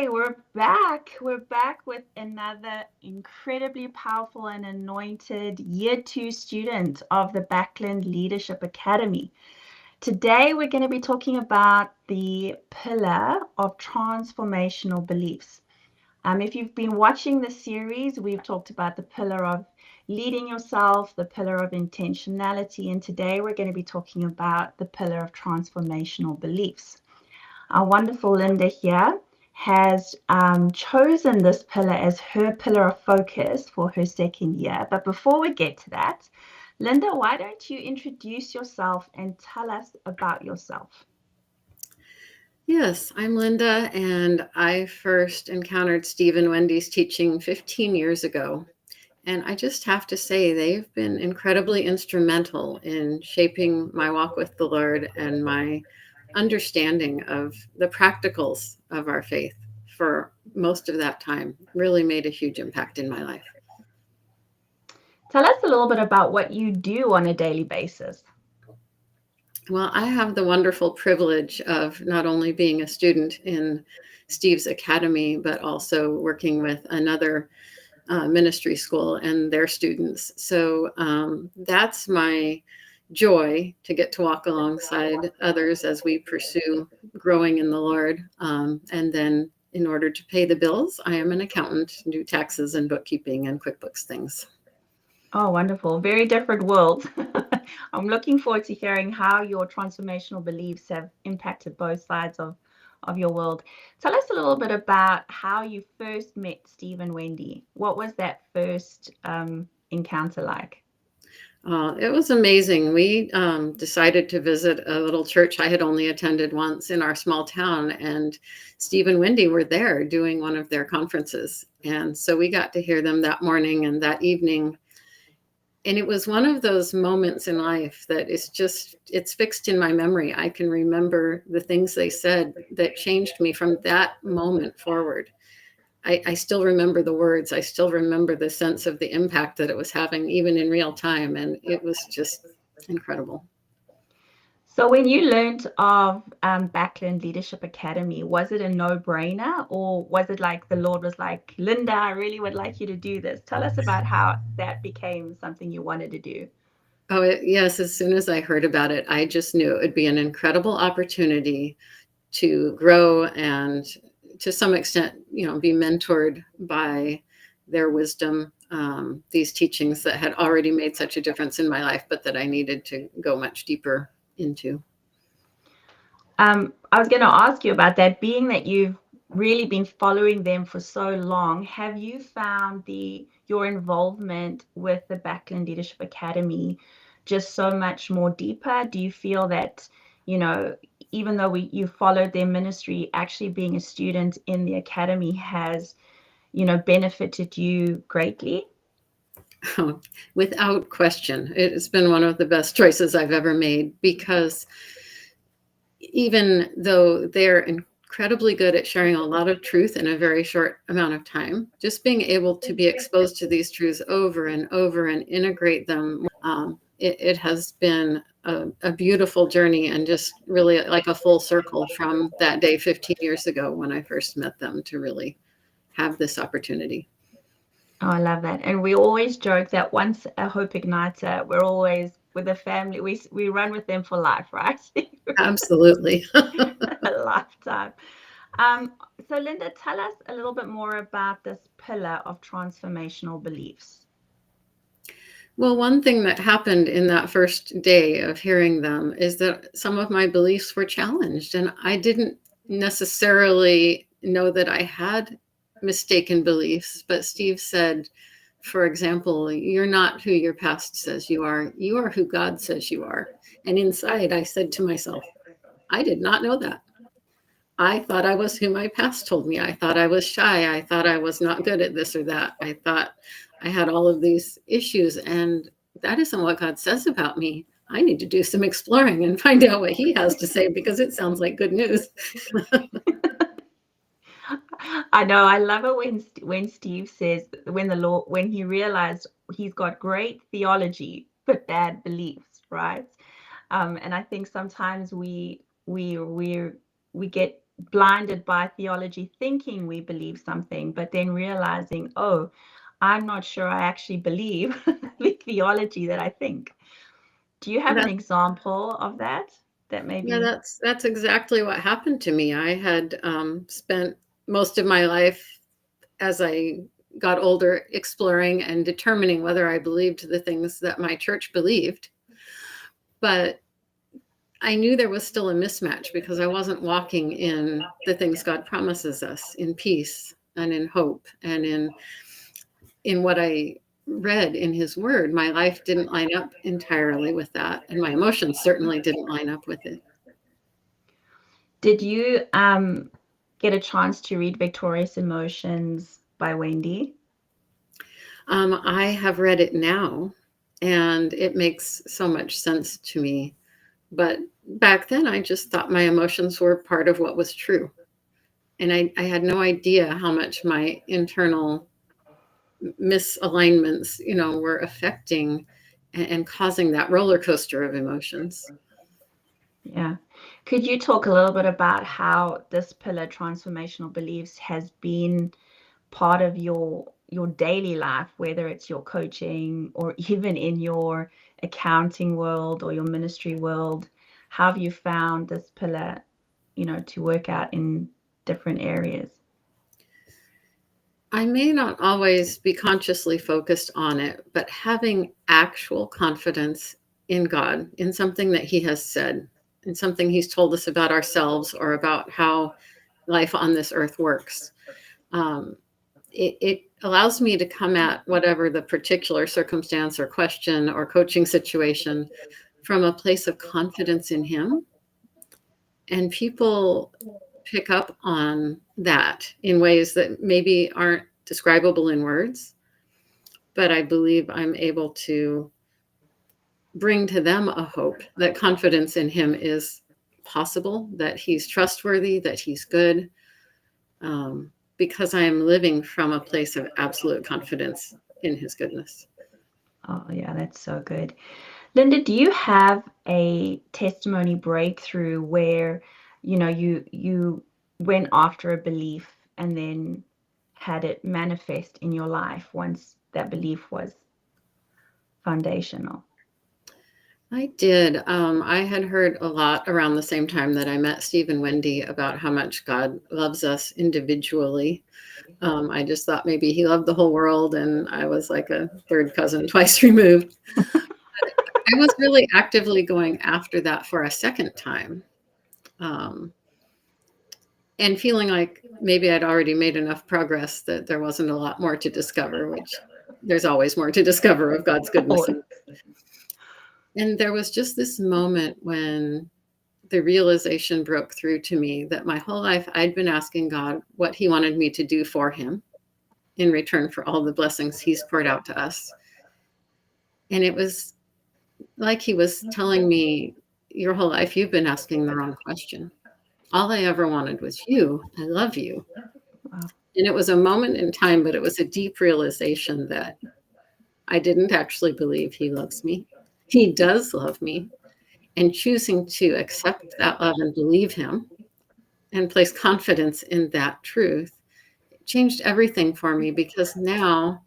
Hey, we're back. We're back with another incredibly powerful and anointed Year 2 student of the Backlund Leadership Academy. Today, we're going to be talking about the pillar of transformational beliefs. If you've been watching the series, we've talked about the pillar of leading yourself, the pillar of intentionality, and today we're going to be talking about the pillar of transformational beliefs. Our wonderful Linda here has chosen this pillar as her pillar of focus for her second year. But before we get to that, Linda, why don't you introduce yourself and tell us about yourself? Yes, I'm Linda, and I first encountered Steve and Wendy's teaching 15 years ago. And I just have to say, they've been incredibly instrumental in shaping my walk with the Lord and my understanding of the practicals of our faith for most of that time. Really made a huge impact in my life. Tell us a little bit about what you do on a daily basis. Well, I have the wonderful privilege of not only being a student in Steve's academy, but also working with another ministry school and their students. So that's my joy to get to walk alongside others as we pursue growing in the Lord. And then in order to pay the bills, I am an accountant, do taxes and bookkeeping and QuickBooks things. Oh, wonderful. Very different world. I'm looking forward to hearing how your transformational beliefs have impacted both sides of your world. Tell us a little bit about how you first met Steve and Wendy. What was that first encounter like? It was amazing. We decided to visit a little church I had only attended once in our small town, and Steve and Wendy were there doing one of their conferences. And so we got to hear them that morning and that evening. And it was one of those moments in life that is just, it's fixed in my memory. I can remember the things they said that changed me from that moment forward. I still remember the words. I still remember the sense of the impact that it was having, even in real time. And it was just incredible. So when you learned of Backlund Leadership Academy, was it a no-brainer, or was it like the Lord was like, Linda, I really would like you to do this? Tell us about how that became something you wanted to do. Oh, yes. As soon as I heard about it, I just knew it would be an incredible opportunity to grow and to some extent, be mentored by their wisdom, these teachings that had already made such a difference in my life, but that I needed to go much deeper into. I was going to ask you about that, being that you've really been following them for so long. Have you found your involvement with the Backlund Leadership Academy just so much more deeper? Do you feel that, you know, even though you followed their ministry, actually being a student in the academy has, benefited you greatly? Without question, it's been one of the best choices I've ever made, because even though they're incredibly good at sharing a lot of truth in a very short amount of time, just being able to be exposed to these truths over and over and integrate them, it has been a beautiful journey, and just really like a full circle from that day 15 years ago when I first met them to really have this opportunity. Oh, I love that. And we always joke that once a Hope Igniter, we're always with the family. We run with them for life, right? Absolutely. A lifetime. Um, so Linda, tell us a little bit more about this pillar of transformational beliefs. Well, one thing that happened in that first day of hearing them is that some of my beliefs were challenged, and I didn't necessarily know that I had mistaken beliefs. But Steve said, for example, you're not who your past says you are who God says you are. And inside, I said to myself, I did not know that. I thought I was who my past told me. I thought I was shy. I thought I was not good at this or that. I thought I had all of these issues, and that isn't what God says about me. I need to do some exploring and find out what He has to say, because it sounds like good news. I know, I love it when Steve says when he realized he's got great theology but bad beliefs, right? And I think sometimes we get blinded by theology, thinking we believe something, but then realizing, oh, I'm not sure I actually believe the theology that I think. Do you have an example of that? That maybe? Yeah, that's exactly what happened to me. I had spent most of my life as I got older exploring and determining whether I believed the things that my church believed. But I knew there was still a mismatch because I wasn't walking in the things God promises us, in peace and in hope and in what I read in his word. My life didn't line up entirely with that, and my emotions certainly didn't line up with it. Did you get a chance to read Victorious Emotions by Wendy? I have read it now, and it makes so much sense to me. But back then, I just thought my emotions were part of what was true. And I had no idea how much my internal misalignments, were affecting and causing that roller coaster of emotions. Yeah. Could you talk a little bit about how this pillar, transformational beliefs, has been part of your daily life, whether it's your coaching or even in your accounting world or your ministry world? How have you found this pillar, to work out in different areas? I may not always be consciously focused on it, but having actual confidence in God, in something that he has said, in something he's told us about ourselves or about how life on this earth works. It allows me to come at whatever the particular circumstance or question or coaching situation from a place of confidence in him. And people pick up on that in ways that maybe aren't describable in words, but I believe I'm able to bring to them a hope that confidence in him is possible, that he's trustworthy, that he's good, because I am living from a place of absolute confidence in his goodness. Oh, yeah, that's so good. Linda, do you have a testimony breakthrough where, you went after a belief and then had it manifest in your life once that belief was foundational? I did. I had heard a lot around the same time that I met Steve and Wendy about how much God loves us individually. I just thought maybe he loved the whole world, and I was like a third cousin twice removed. I was really actively going after that for a second time, and feeling like maybe I'd already made enough progress that there wasn't a lot more to discover, which there's always more to discover of God's goodness. And there was just this moment when the realization broke through to me that my whole life I'd been asking God what he wanted me to do for him in return for all the blessings he's poured out to us. And it was like he was telling me, your whole life you've been asking the wrong question. All I ever wanted was you. I love you. Wow. And it was a moment in time, but it was a deep realization that I didn't actually believe he loves me. He does love me. And choosing to accept that love and believe him and place confidence in that truth changed everything for me, because now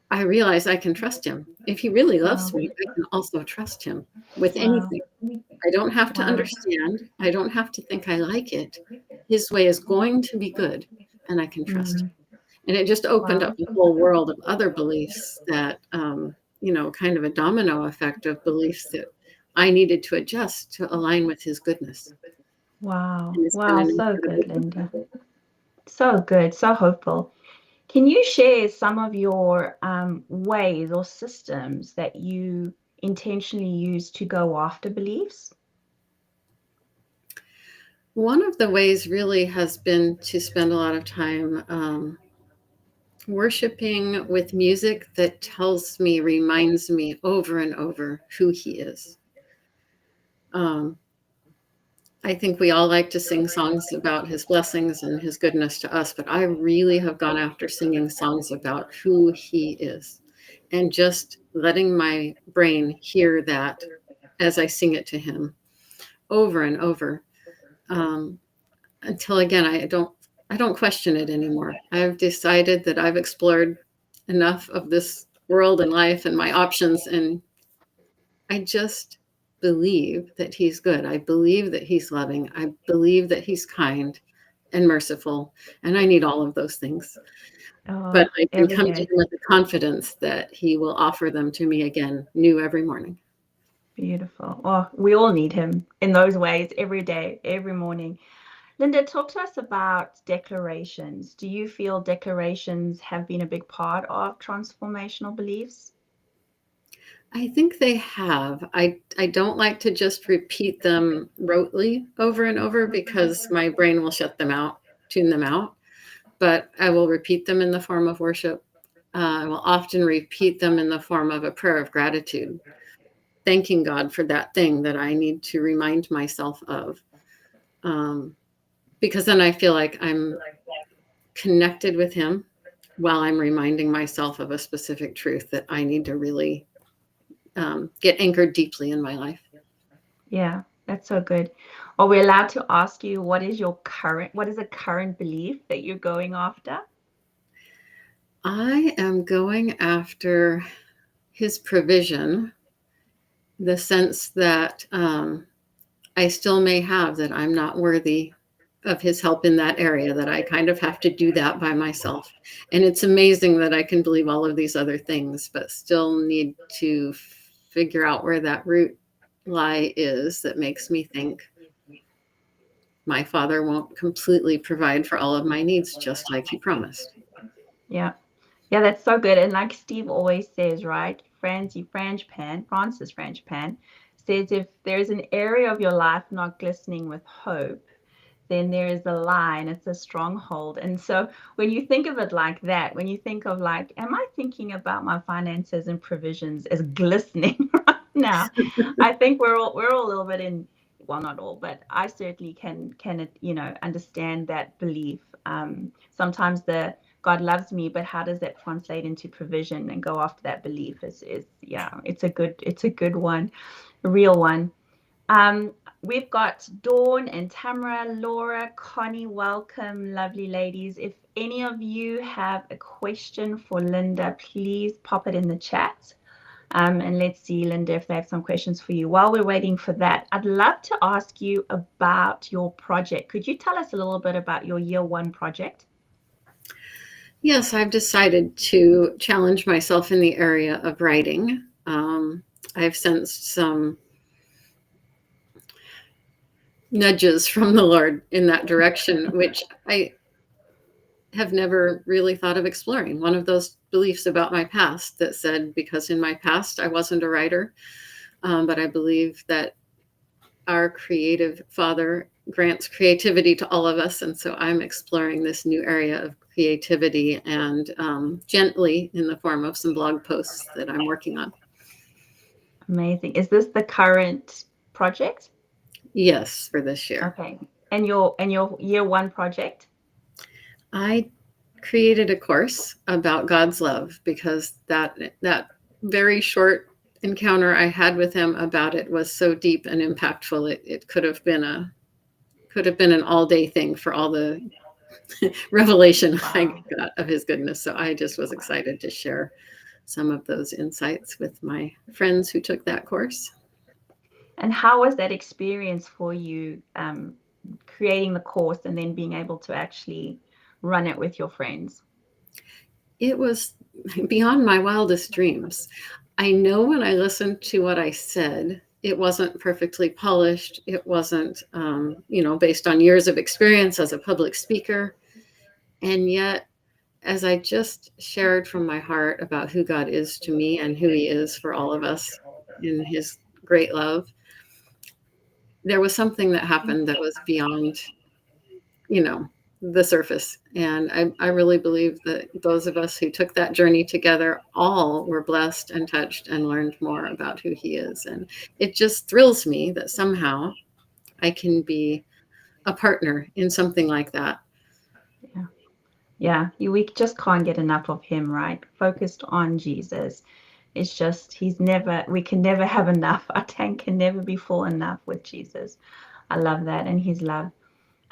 I realize I can trust him. If he really loves me, I can also trust him with anything. I don't have to understand. I don't have to think I like it. His way is going to be good, and I can trust him. And it just opened up a whole world of other beliefs that, kind of a domino effect of beliefs that I needed to adjust to align with his goodness. Wow. And it's been Wow. an So good, incredible Linda. So good. So hopeful. Can you share some of your ways or systems that you intentionally use to go after beliefs? One of the ways really has been to spend a lot of time worshiping with music that tells me, reminds me over and over who he is. I think we all like to sing songs about his blessings and his goodness to us, but I really have gone after singing songs about who he is and just letting my brain hear that as I sing it to him over and over. until again, I don't question it anymore. I've decided that I've explored enough of this world and life and my options, and I just believe that he's good. I believe that he's loving. I believe that he's kind and merciful, and I need all of those things. Oh, But I can every come to day. him with the confidence that he will offer them to me again, new every morning. Beautiful. Oh, we all need him in those ways every day, every morning. Linda, talk to us about declarations. Do you feel declarations have been a big part of transformational beliefs? I think they have. I don't like to just repeat them rotely over and over because my brain will shut them out, tune them out. But I will repeat them in the form of worship. I will often repeat them in the form of a prayer of gratitude, thanking God for that thing that I need to remind myself of. Because then I feel like I'm connected with Him while I'm reminding myself of a specific truth that I need to really get anchored deeply in my life. Yeah, that's so good. Are we allowed to ask you what is a current belief that you're going after? I am going after His provision, the sense that I still may have that I'm not worthy of his help in that area, that I kind of have to do that by myself. And it's amazing that I can believe all of these other things, but still need to figure out where that root lie is that makes me think my Father won't completely provide for all of my needs, just like he promised. Yeah. Yeah, that's so good. And like Steve always says, right? Francis Frangipan says if there's an area of your life not glistening with hope, then there is a lie and it's a stronghold. And so when you think of it like that, when you think of like, am I thinking about my finances and provisions as glistening right now? I think we're all a little bit in, well, not all, but I certainly can understand that belief. Sometimes the God loves me, but how does that translate into provision and go after that belief is yeah, it's a good one, a real one. We've got Dawn and Tamara, Laura, Connie, welcome, lovely ladies. If any of you have a question for Linda, please pop it in the chat. And let's see, Linda, if they have some questions for you. While we're waiting for that, I'd love to ask you about your project. Could you tell us a little bit about your year one project? Yes, I've decided to challenge myself in the area of writing. I've sensed some nudges from the Lord in that direction, which I have never really thought of exploring. One of those beliefs about my past that said, because in my past I wasn't a writer, but I believe that our creative Father grants creativity to all of us. And so I'm exploring this new area of creativity and gently in the form of some blog posts that I'm working on. Amazing. Is this the current project? Yes, for this year. Okay. And your year one project? I created a course about God's love because that very short encounter I had with him about it was so deep and impactful. It could have been an all-day thing for all the revelation I got of his goodness. So I just was excited to share some of those insights with my friends who took that course. And how was that experience for you, creating the course and then being able to actually run it with your friends? It was beyond my wildest dreams. I know when I listened to what I said, it wasn't perfectly polished. It wasn't, based on years of experience as a public speaker. And yet, as I just shared from my heart about who God is to me and who he is for all of us in his great love, there was something that happened that was beyond, the surface. And I really believe that those of us who took that journey together all were blessed and touched and learned more about who he is. And it just thrills me that somehow I can be a partner in something like that. Yeah. We just can't get enough of him, right? Focused on Jesus. It's just, we can never have enough. Our tank can never be full enough with Jesus. I love that and his love.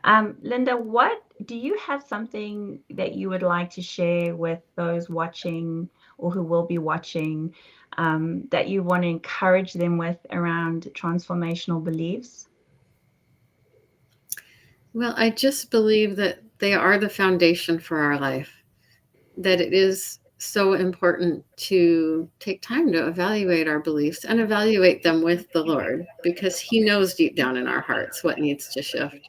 Linda, what do you have something that you would like to share with those watching or who will be watching, that you want to encourage them with around transformational beliefs? Well, I just believe that they are the foundation for our life, that it is so important to take time to evaluate our beliefs and evaluate them with the Lord, because He knows deep down in our hearts what needs to shift.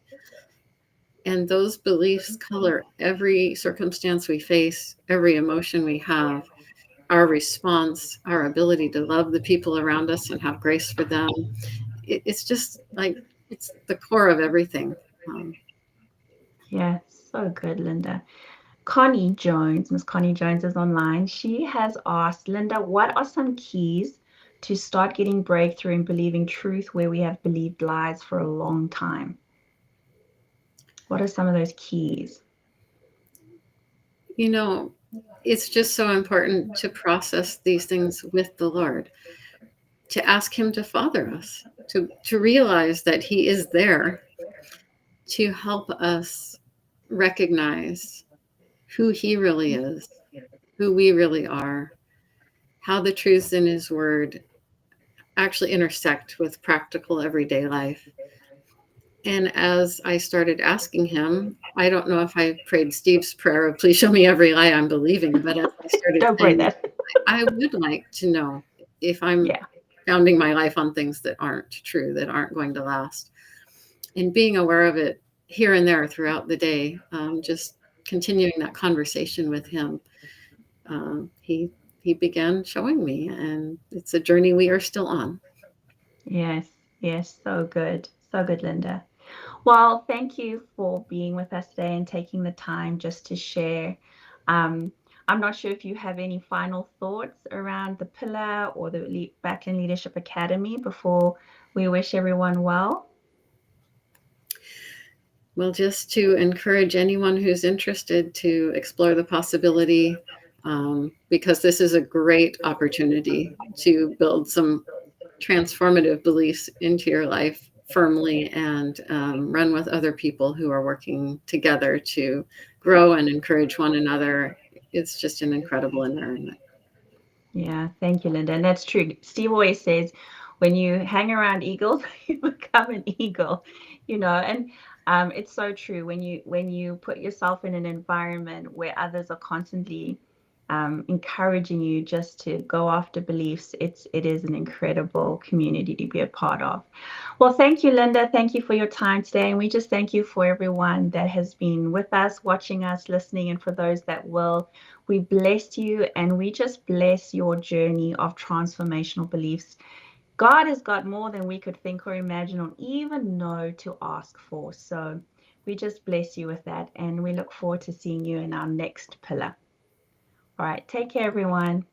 And those beliefs color every circumstance we face, every emotion we have, our response, our ability to love the people around us and have grace for them. It's just like, it's the core of everything. Yeah, so good, Linda. Connie Jones, Miss Connie Jones is online. She has asked, Linda, what are some keys to start getting breakthrough and believing truth where we have believed lies for a long time? What are some of those keys? You know, it's just so important to process these things with the Lord, to ask Him to father us, to realize that He is there to help us recognize who He really is, who we really are, how the truths in His Word actually intersect with practical everyday life. And as I started asking Him, I don't know if I prayed Steve's prayer of please show me every lie I'm believing, but as I started Don't pray saying, that. I would like to know if I'm Yeah. founding my life on things that aren't true, that aren't going to last. And being aware of it here and there throughout the day, just continuing that conversation with Him. He began showing me, and it's a journey we are still on. Yes. Yes. So good. So good, Linda. Well, thank you for being with us today and taking the time just to share. Um, I'm not sure if you have any final thoughts around the pillar or the Backlund Leadership Academy before we wish everyone well. Well, just to encourage anyone who's interested to explore the possibility, because this is a great opportunity to build some transformative beliefs into your life firmly, and run with other people who are working together to grow and encourage one another. It's just an incredible environment. Yeah, thank you, Linda. And that's true. Steve always says, when you hang around eagles, you become an eagle, and it's so true. When you put yourself in an environment where others are constantly encouraging you just to go after beliefs, it is an incredible community to be a part of. Well, thank you, Linda. Thank you for your time today. And we just thank you for everyone that has been with us, watching us, listening, and for those that will. We bless you, and we just bless your journey of transformational beliefs. God has got more than we could think or imagine or even know to ask for. So we just bless you with that, and we look forward to seeing you in our next pillar. All right, take care, everyone.